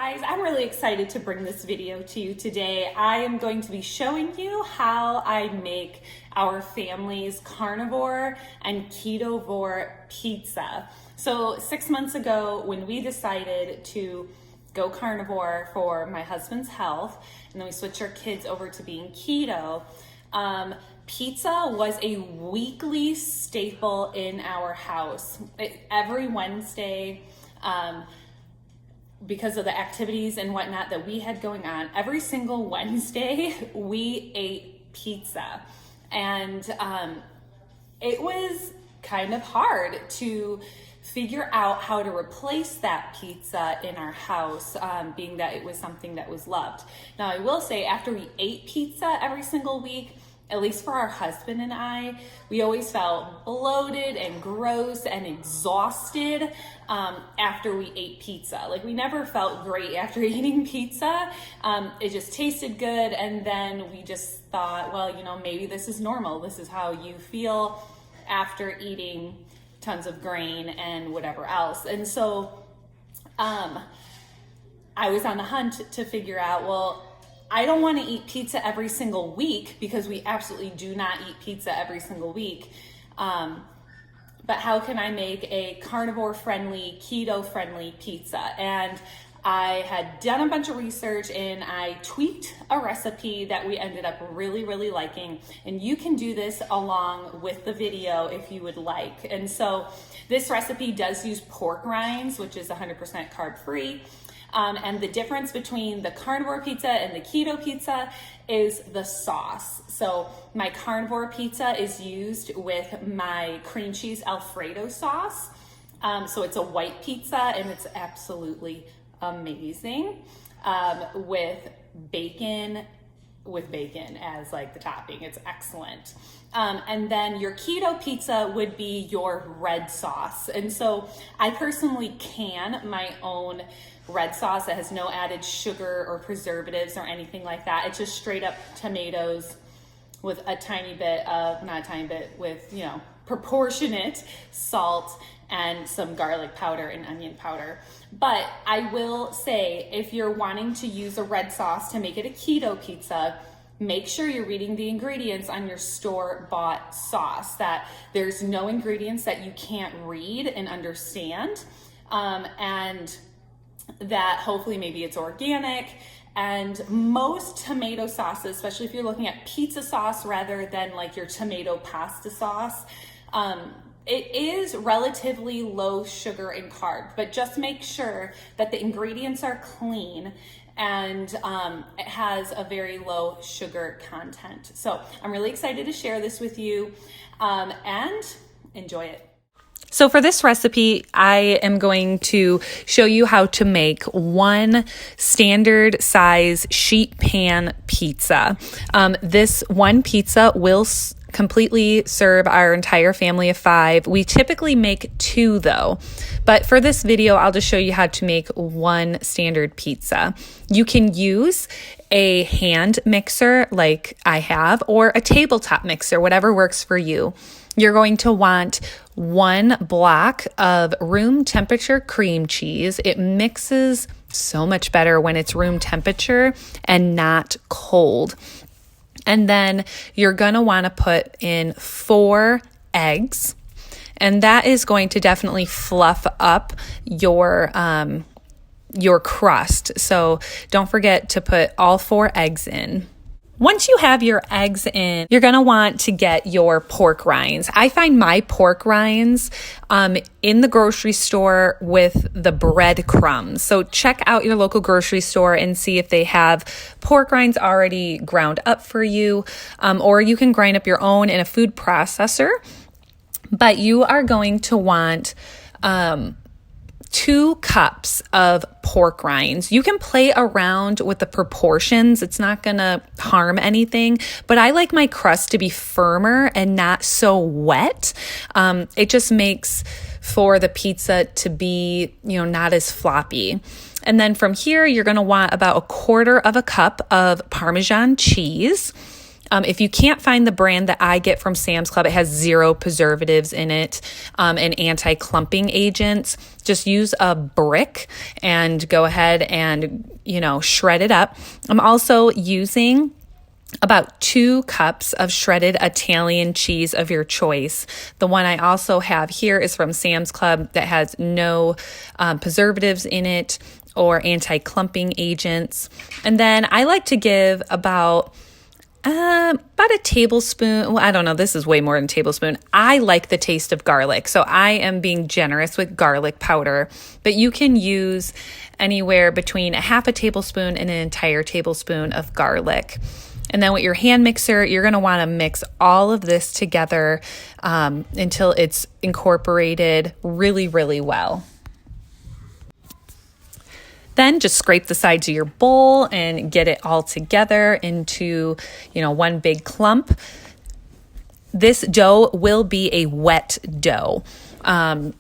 guys, I'm really excited to bring this video to you today. I am going to be showing you how I make our family's carnivore and KetoVore pizza. So 6 months ago, when we decided to go carnivore for my husband's health, and then we switched our kids over to being keto, pizza was a weekly staple in our house. Every Wednesday, because of the activities and whatnot that we had going on, every single Wednesday we ate pizza. And it was kind of hard to figure out how to replace that pizza in our house, being that it was something that was loved. Now, I will say, after we ate pizza every single week, at least for our husband and I, we always felt bloated and gross and exhausted after we ate pizza. Like, we never felt great after eating pizza. It just tasted good, and then we just thought, well, you know, maybe this is normal. This is how you feel after eating tons of grain and whatever else. And so I was on the hunt to figure out, well, I don't want to eat pizza every single week, because we absolutely do not eat pizza every single week. But how can I make a carnivore-friendly, keto-friendly pizza? And I had done a bunch of research, and I tweaked a recipe that we ended up really liking. And you can do this along with the video if you would like. And so this recipe does use pork rinds, which is 100% carb-free. And the difference between the carnivore pizza and the keto pizza is the sauce. So my carnivore pizza is used with my cream cheese Alfredo sauce. So it's a white pizza, and it's absolutely amazing, with bacon as like the topping. It's excellent. And then your keto pizza would be your red sauce. And so I personally can my own red sauce that has no added sugar or preservatives or anything like that. It's just straight up tomatoes with a tiny bit of, not a tiny bit, with, you know, proportionate salt and some garlic powder and onion powder. But I will say, if you're wanting to use a red sauce to make it a keto pizza, make sure you're reading the ingredients on your store-bought sauce, that there's no ingredients that you can't read and understand, and that hopefully maybe it's organic. And most tomato sauces, especially if you're looking at pizza sauce rather than like your tomato pasta sauce, it is relatively low sugar and carb, but just make sure that the ingredients are clean and it has a very low sugar content. So I'm really excited to share this with you, and enjoy it. So for this recipe, I am going to show you how to make one standard size sheet pan pizza. This one pizza will completely serve our entire family of 5. We typically make 2 though, but for this video, I'll just show you how to make one standard pizza. You can use a hand mixer like I have, or a tabletop mixer, whatever works for you. You're going to want 1 block of room temperature cream cheese. It mixes so much better when it's room temperature and not cold. And then you're going to want to put in 4 eggs, and that is going to definitely fluff up your crust. So don't forget to put all 4 eggs in. Once you have your eggs in, you're going to want to get your pork rinds. I find my pork rinds in the grocery store with the breadcrumbs. So check out your local grocery store and see if they have pork rinds already ground up for you, or you can grind up your own in a food processor. But you are going to want 2 cups of pork rinds. You can play around with the proportions. It's not going to harm anything, but I like my crust to be firmer and not so wet. It just makes for the pizza to be, you know, not as floppy. And then from here, you're going to want about 1/4 cup of Parmesan cheese. If you can't find the brand that I get from Sam's Club, it has 0 preservatives in it and anti-clumping agents. Just use a brick and go ahead and, shred it up. I'm also using about 2 cups of shredded Italian cheese of your choice. The one I also have here is from Sam's Club that has no preservatives in it or anti-clumping agents. And then I like to give about a tablespoon. Well, I don't know. This is way more than a tablespoon. I like the taste of garlic, so I am being generous with garlic powder, but you can use anywhere between a half a tablespoon and an entire tablespoon of garlic. And then with your hand mixer, you're going to want to mix all of this together until it's incorporated really, really well. Then just scrape the sides of your bowl and get it all together into, one big clump. This dough will be a wet dough. And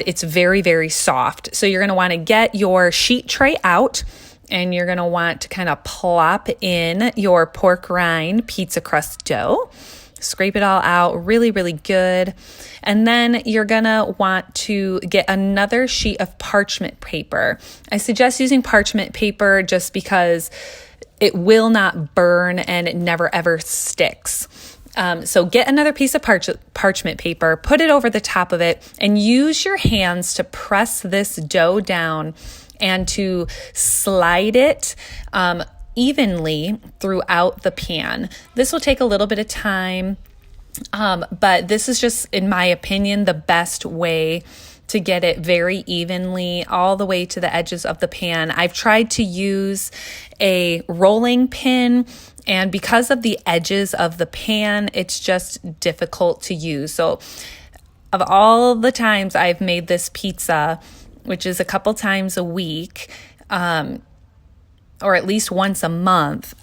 it's very, very soft. So you're going to want to get your sheet tray out, and you're going to want to kind of plop in your pork rind pizza crust dough. Scrape it all out really, really good. And then you're going to want to get another sheet of parchment paper. I suggest using parchment paper just because it will not burn and it never ever sticks. So get another piece of parchment paper, put it over the top of it, and use your hands to press this dough down and to slide it evenly throughout the pan. This will take a little bit of time, but this is just, in my opinion, the best way to get it very evenly all the way to the edges of the pan. I've tried to use a rolling pin, and because of the edges of the pan, it's just difficult to use. So of all the times I've made this pizza, which is a couple times a week, or at least once a month,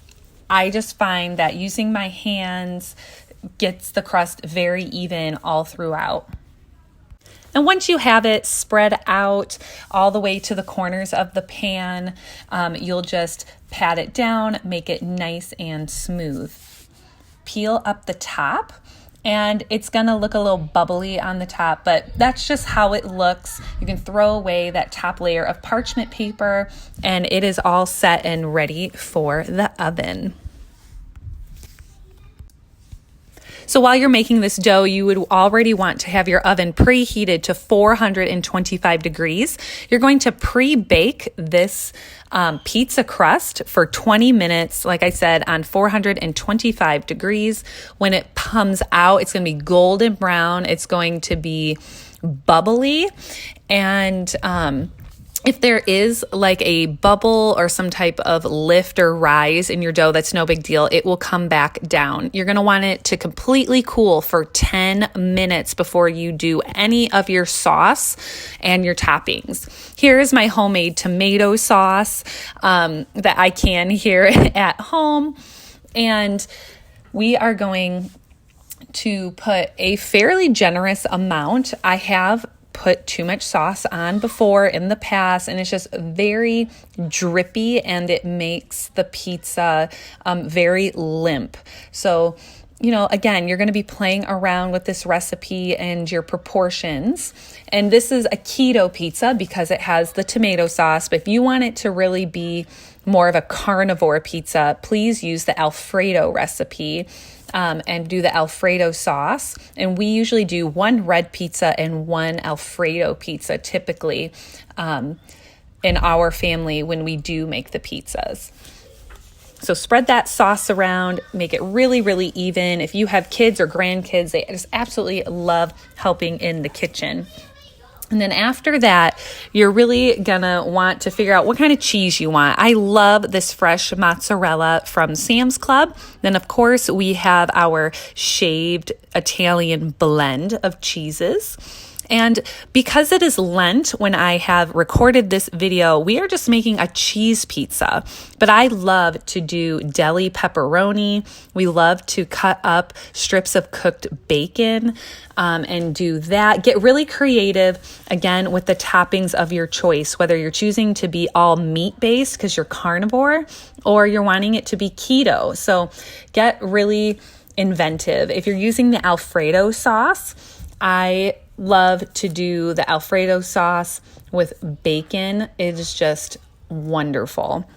I just find that using my hands gets the crust very even all throughout. And once you have it spread out all the way to the corners of the pan, you'll just pat it down, make it nice and smooth. Peel up the top, and it's gonna look a little bubbly on the top, but that's just how it looks. You can throw away that top layer of parchment paper, and it is all set and ready for the oven. So while you're making this dough, you would already want to have your oven preheated to 425 degrees. You're going to pre-bake this pizza crust for 20 minutes, like I said, on 425 degrees. When it comes out, it's going to be golden brown. It's going to be bubbly, and if there is like a bubble or some type of lift or rise in your dough, that's no big deal. It will come back down. You're going to want it to completely cool for 10 minutes before you do any of your sauce and your toppings. Here is my homemade tomato sauce that I can here at home. And we are going to put a fairly generous amount. I have put too much sauce on before in the past, and it's just very drippy, and it makes the pizza very limp. So, again, you're going to be playing around with this recipe and your proportions. And this is a keto pizza because it has the tomato sauce, but if you want it to really be more of a carnivore pizza, please use the Alfredo recipe. And do the Alfredo sauce. And we usually do 1 red pizza and 1 Alfredo pizza typically in our family when we do make the pizzas. So spread that sauce around, make it really, really even. If you have kids or grandkids, they just absolutely love helping in the kitchen. And then after that, you're really gonna want to figure out what kind of cheese you want. I love this fresh mozzarella from Sam's Club. Then of course we have our shaved Italian blend of cheeses. And because it is Lent, when I have recorded this video, we are just making a cheese pizza. But I love to do deli pepperoni. We love to cut up strips of cooked bacon and do that. Get really creative, again, with the toppings of your choice, whether you're choosing to be all meat-based because you're carnivore or you're wanting it to be keto. So get really inventive. If you're using the Alfredo sauce, I love to do the Alfredo sauce with bacon. It is just wonderful.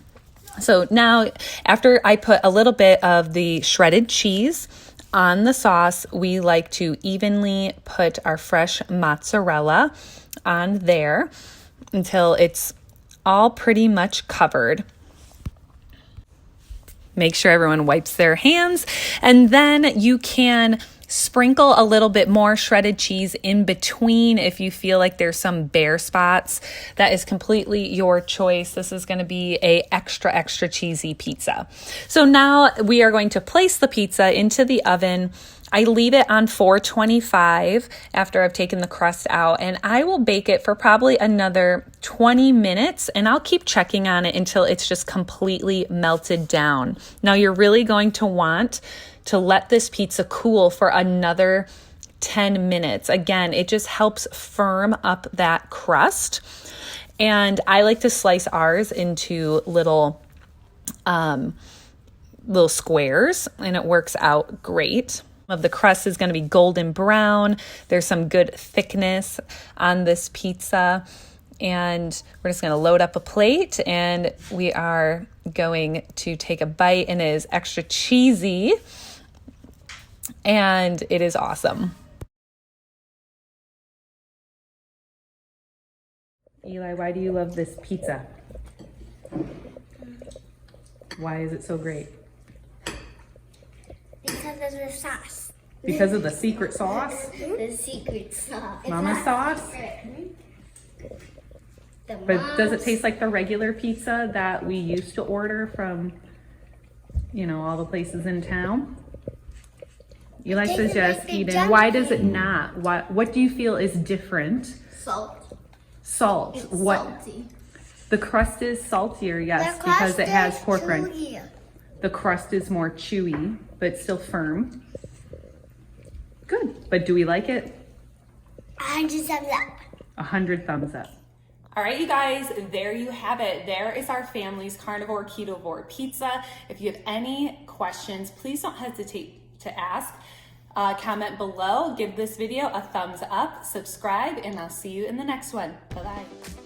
So now, after I put a little bit of the shredded cheese on the sauce, we like to evenly put our fresh mozzarella on there until it's all pretty much covered. Make sure everyone wipes their hands, and then you can sprinkle a little bit more shredded cheese in between if you feel like there's some bare spots. That is completely your choice. This is going to be a extra cheesy pizza. So now we are going to place the pizza into the oven. I leave it on 425 after I've taken the crust out, and I will bake it for probably another 20 minutes, and I'll keep checking on it until it's just completely melted down. Now you're really going to want to let this pizza cool for another 10 minutes. Again, it just helps firm up that crust. And I like to slice ours into little squares, and it works out great. Of the crust is going to be golden brown. There's some good thickness on this pizza. And we're just going to load up a plate, and we are going to take a bite, and it is extra cheesy. And it is awesome. Eli, why do you love this pizza? Why is it so great? Because of the sauce. Because of the secret sauce? The secret sauce. Mama's sauce? But does it taste like the regular pizza that we used to order from, all the places in town? Eli says yes, Eden. Why does it not? What do you feel is different? Salt. It's what? salty. The crust is saltier, yes, because it has pork rind. The crust is more chewy, but still firm. Good. But do we like it? 100 thumbs up. 100 thumbs up. All right, you guys, there you have it. There is our family's Carnivore KetoVore pizza. If you have any questions, please don't hesitate to ask. Comment below, give this video a thumbs up, subscribe, and I'll see you in the next one. Bye-bye.